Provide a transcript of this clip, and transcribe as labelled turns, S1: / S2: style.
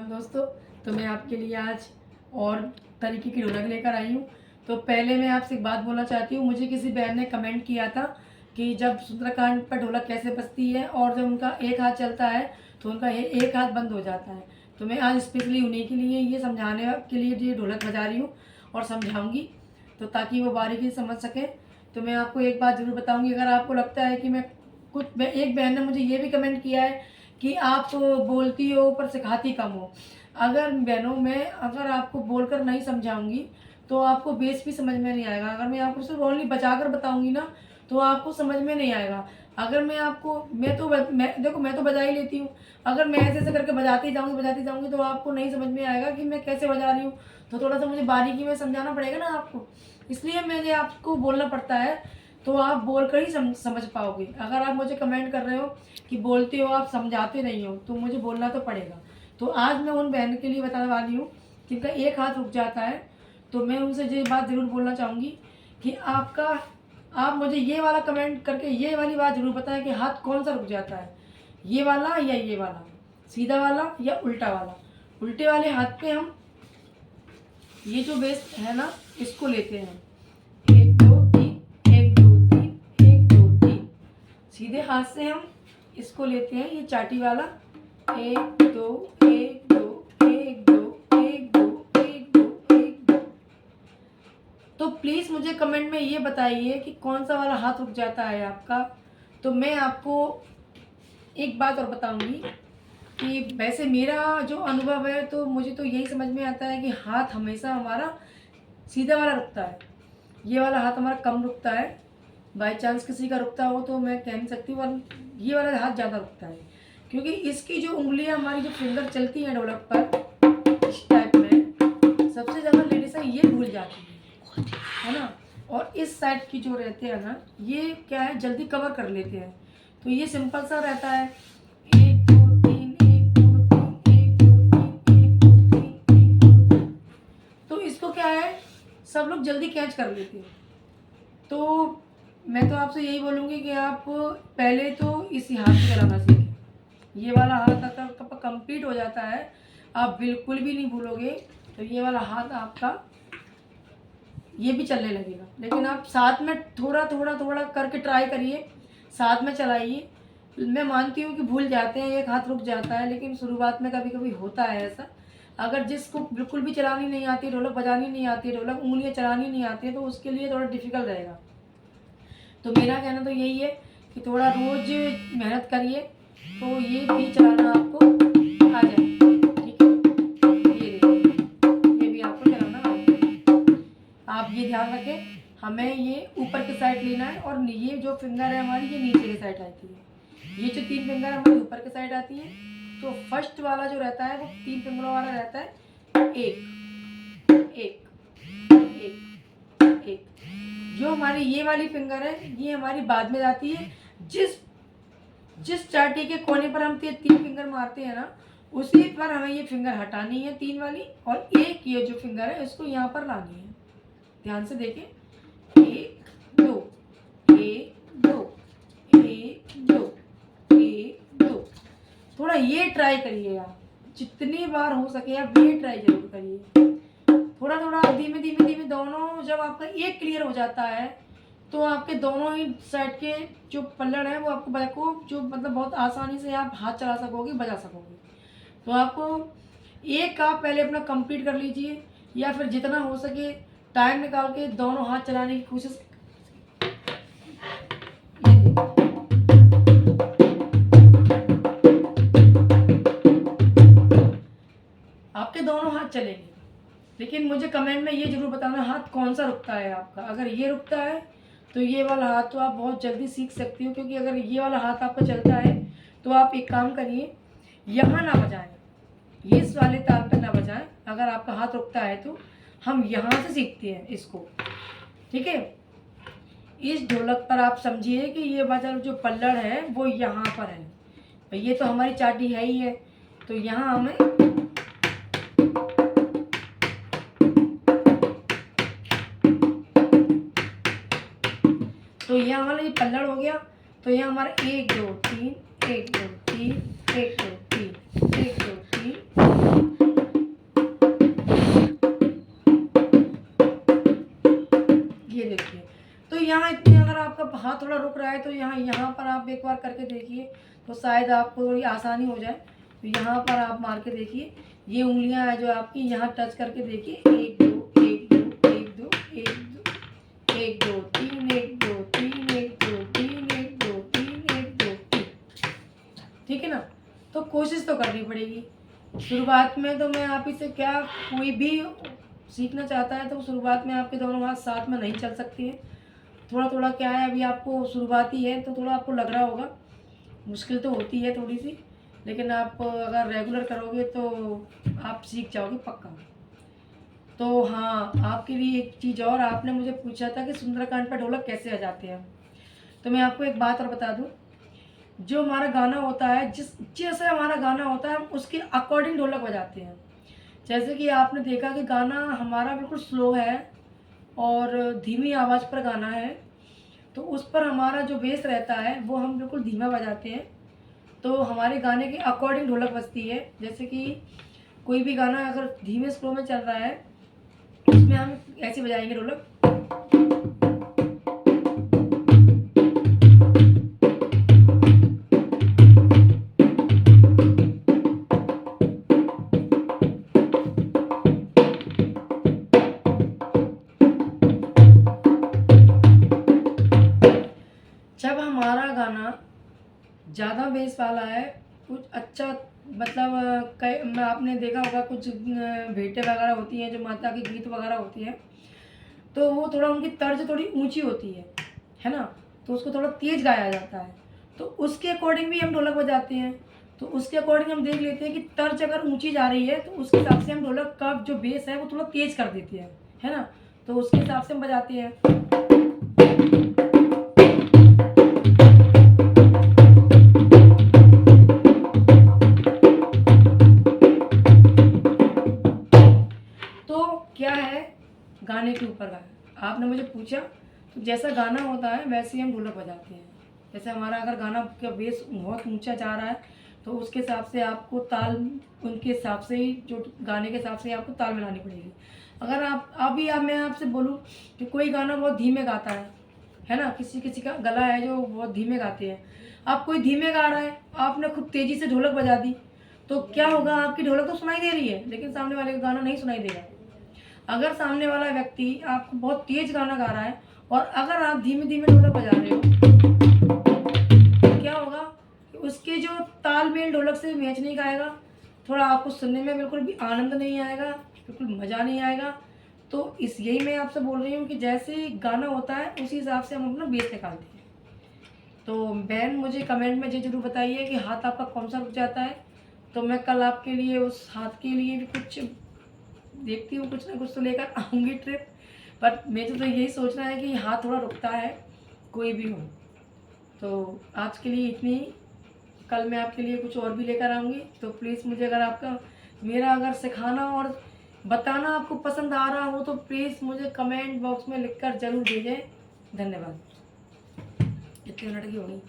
S1: दोस्तों, तो मैं आपके लिए आज और तरीके की ढोलक लेकर आई हूँ। तो पहले मैं आपसे एक बात बोलना चाहती हूँ। मुझे किसी बहन ने कमेंट किया था कि जब सुंदरकांड पर ढोलक कैसे बजती है और जब उनका एक हाथ चलता है तो उनका एक हाथ बंद हो जाता है। तो मैं आज स्पेशली उन्हीं के लिए ये समझाने के लिए ये ढोलक बजा रही हूँ और समझाऊँगी, तो ताकि वो बारीकी से समझ सकें। तो मैं आपको एक बात ज़रूर बताऊँगी, अगर आपको लगता है कि मैं एक बहन ने मुझे ये भी कमेंट किया है कि आप बोलती हो पर सिखाती कम हो। अगर बहनों, मैं अगर आपको बोलकर नहीं समझाऊँगी तो आपको बेस भी समझ में नहीं आएगा। अगर मैं आपको सिर्फ ओनली बजाकर बताऊँगी ना तो आपको समझ में नहीं आएगा। अगर मैं आपको मैं तो बजा ही लेती हूँ। अगर मैं ऐसे-ऐसे करके बजाती जाऊँगी तो आपको नहीं समझ में आएगा कि मैं कैसे बजा रही हूँ। तो थोड़ा-सा मुझे बारीकी में समझाना पड़ेगा ना आपको। इसलिए मुझे आपको बोलना पड़ता है, तो आप बोलकर ही समझ पाओगे। अगर आप मुझे कमेंट कर रहे हो कि बोलते हो आप समझाते नहीं हो, तो मुझे बोलना तो पड़ेगा। तो आज मैं उन बहन के लिए बताने वाली हूँ जिनका एक हाथ रुक जाता है, तो मैं उनसे ये बात ज़रूर बोलना चाहूँगी कि आप मुझे ये वाला कमेंट करके ये वाली बात ज़रूर बताएं कि हाथ कौन सा रुक जाता है, ये वाला या ये वाला, सीधा वाला या उल्टा वाला। उल्टे वाले हाथ पे हम ये जो बेस है ना, इसको लेते हैं 1 2 3 1 2 3 1 2 3। सीधे हाथ से हम इसको लेते हैं ये चाटी वाला 1 2 1 2 1 2 1 2 1 2 1 2। तो प्लीज़ मुझे कमेंट में ये बताइए कि कौन सा वाला हाथ रुक जाता है आपका। तो मैं आपको एक बात और बताऊंगी कि वैसे मेरा जो अनुभव है तो मुझे तो यही समझ में आता है कि हाथ हमेशा हमारा सीधा वाला रुकता है, ये वाला हाथ हमारा कम रुकता है। बाय चांस किसी का रुकता हो तो मैं कह नहीं सकती, पर ये वाला हाथ ज़्यादा रुकता है क्योंकि इसकी जो उंगलियां, हमारी जो फिंगर चलती हैं ढोलक पर इस टाइप में, सबसे ज़्यादा लेडीज़ ये भूल जाती है ना। और इस साइड की जो रहते हैं ना, ये क्या है, जल्दी कवर कर लेते हैं। तो ये सिंपल सा रहता है 1 2 3 1 2 3 1 2 3 1 2 3 1 2 3। तो इसको क्या है, सब लोग जल्दी कैच कर लेते हैं। तो मैं तो आपसे यही बोलूँगी कि आप पहले तो इसी हाथ से चलाना सीखें। ये वाला हाथ अगर कंप्लीट हो जाता है, आप बिल्कुल भी नहीं भूलोगे, तो ये वाला हाथ आपका ये भी चलने लगेगा। लेकिन आप साथ में थोड़ा थोड़ा थोड़ा करके ट्राई करिए, साथ में चलाइए। मैं मानती हूँ कि भूल जाते हैं, एक हाथ रुक जाता है, लेकिन शुरुआत में कभी कभी होता है ऐसा। अगर जिसको बिल्कुल भी चलानी नहीं आती, ढोलक बजानी नहीं आती, ढोलक उंगलियाँ चलानी नहीं आती, तो उसके लिए थोड़ा डिफिकल्ट रहेगा। तो मेरा कहना तो यही है कि थोड़ा रोज मेहनत करिए तो ये भी चलाना आपको आ जाए। ठीक है, ये देखिए, ये भी आपको चलाना आ जाए। आप ये ध्यान रखें, हमें ये ऊपर की साइड लेना है और ये जो फिंगर है हमारी, ये नीचे की साइड आती है। ये जो 3 फिंगर हमारी ऊपर की साइड आती है। तो फर्स्ट वाला जो रहता है वो 3 फिंगरों वाला रहता है, एक एक एक एक। जो हमारी ये वाली फिंगर है, ये हमारी बाद में जाती है। जिस चाटी के कोने पर हम 3 फिंगर मारते हैं ना, उसी पर हमें ये फिंगर हटानी है 3 वाली, और एक ये जो फिंगर है इसको यहाँ पर लानी है। ध्यान से देखिए, 1 2 1 2 1 2 1 2। थोड़ा ये ट्राई करिए आप, जितनी बार हो सके आप ये ट्राई जरूर करिए। थोड़ा थोड़ा धीमे धीमे धीमे दोनों, जब आपका एक क्लियर हो जाता है तो आपके दोनों ही साइड के जो पल्लड़ है वो आपको जो मतलब बहुत आसानी से आप हाथ चला सकोगे, बजा सकोगे। तो आपको एक आप पहले अपना कंप्लीट कर लीजिए, या फिर जितना हो सके टाइम निकाल के दोनों हाथ चलाने की कोशिश। आपके दोनों हाथ चलेंगे, लेकिन मुझे कमेंट में ये जरूर बताना हाथ कौन सा रुकता है आपका। अगर ये रुकता है तो ये वाला हाथ तो आप बहुत जल्दी सीख सकती हो, क्योंकि अगर ये वाला हाथ आपका चलता है तो आप एक काम करिए, यहाँ ना बजाएं, ये इस वाले ताल पे ना बजाएं। अगर आपका हाथ रुकता है तो हम यहाँ से सीखते हैं इसको। ठीक है, इस ढोलक पर आप समझिए कि ये वाला जो पल्लड़ है वो यहाँ पर है। ये तो हमारी चाटी है ही है, तो यहाँ हमें तो यहाँ वाला ये पल्लड़ हो गया। तो यहाँ हमारा 1 2 3 1 2 3 1 2 3 1 2 3। हाथ थोड़ा रुक रहा है तो यहाँ पर आप एक बार करके देखिए, तो शायद आपको थोड़ी आसानी हो जाए। तो यहाँ पर आप मार के देखिए, ये उंगलियां हैं जो आपकी, यहाँ टच करके देखिए, 1 2 1 2 1 2 1 2 1 2 3 1 2 3 1 2 3 1 2 3 1 2 3। ठीक है ना? तो कोशिश तो करनी पड़ेगी। शुरुआत में तो मैं आप ही से क्या, कोई भी सीखना चाहता है तो शुरुआत में आपके दोनों हाथ साथ में नहीं चल सकती है। थोड़ा थोड़ा क्या है, अभी आपको शुरुआती है तो थोड़ा आपको लग रहा होगा, मुश्किल तो होती है थोड़ी सी, लेकिन आप अगर रेगुलर करोगे तो आप सीख जाओगे पक्का। तो हाँ, आपके लिए एक चीज़ और, आपने मुझे पूछा था कि सुंदरकांड पर ढोलक कैसे बजाते हैं। तो मैं आपको एक बात और बता दूं, जो हमारा गाना होता है, जैसे हमारा गाना होता है हम उसके अकॉर्डिंग ढोलक बजाते हैं। जैसे कि आपने देखा कि गाना हमारा बिल्कुल स्लो है और धीमी आवाज़ पर गाना है, तो उस पर हमारा जो बेस रहता है वो हम बिल्कुल धीमा बजाते हैं। तो हमारे गाने के अकॉर्डिंग ढोलक बजती है। जैसे कि कोई भी गाना अगर धीमे स्लो में चल रहा है, उसमें हम ऐसे बजाएंगे ढोलक। जब हमारा गाना ज़्यादा बेस वाला है, कुछ अच्छा, मतलब कई आपने देखा होगा कुछ भेंटें वगैरह होती हैं जो माता के गीत वगैरह होती हैं, तो वो थोड़ा उनकी तर्ज थोड़ी ऊंची होती है ना, तो उसको थोड़ा तेज गाया जाता है। तो उसके अकॉर्डिंग भी हम ढोलक बजाते हैं। तो उसके अकॉर्डिंग हम देख लेते हैं कि तर्ज अगर ऊंची जा रही है तो उसके हिसाब से हम ढोलक का जो बेस है वो थोड़ा तेज कर देते हैं, है ना, तो उसके हिसाब से हम बजाते हैं। तो क्या है, गाने के ऊपर गाना आपने मुझे पूछा, तो जैसा गाना होता है वैसे ही हम ढोलक बजाते हैं। जैसे हमारा अगर गाना का बेस बहुत ऊंचा जा रहा है तो उसके हिसाब से आपको ताल, उनके हिसाब से ही, जो गाने के हिसाब से आपको ताल मिलानी पड़ेगी। अगर आप मैं आपसे बोलूँ कि कोई गाना बहुत धीमे गाता है ना, किसी किसी का गला है जो बहुत धीमे गाते हैं, आप कोई धीमे गा रहा है, आपने खुद तेज़ी से ढोलक बजा दी, तो क्या होगा, आपकी ढोलक तो सुनाई दे रही है लेकिन सामने वाले का गाना नहीं सुनाई देगा। अगर सामने वाला व्यक्ति आपको बहुत तेज गाना गा रहा है और अगर आप धीमे धीमे ढोलक बजा रहे हो, तो क्या होगा कि उसके जो तालमेल ढोलक से मैच नहीं खाएगा, थोड़ा आपको सुनने में बिल्कुल भी आनंद नहीं आएगा, बिल्कुल मज़ा नहीं आएगा। तो यही मैं आपसे बोल रही हूँ कि जैसे गाना होता है उसी हिसाब से हम अपना बेस निकालते हैं। तो बहन, मुझे कमेंट में ये जरूर बताइए कि हाथ आपका कौन सा रुक जाता है, तो मैं कल आपके लिए उस हाथ के लिए भी कुछ देखती हूँ, कुछ ना कुछ तो लेकर आऊँगी ट्रिप। बट मुझे तो यही सोचना है कि हाथ थोड़ा रुकता है, कोई भी हो। तो आज के लिए इतनी ही, कल मैं आपके लिए कुछ और भी लेकर आऊँगी। तो प्लीज़ मुझे मेरा अगर सिखाना और बताना आपको पसंद आ रहा हो तो प्लीज़ मुझे कमेंट बॉक्स में लिखकर ज़रूर दीजिए। धन्यवाद। कितने मिनट की होगी?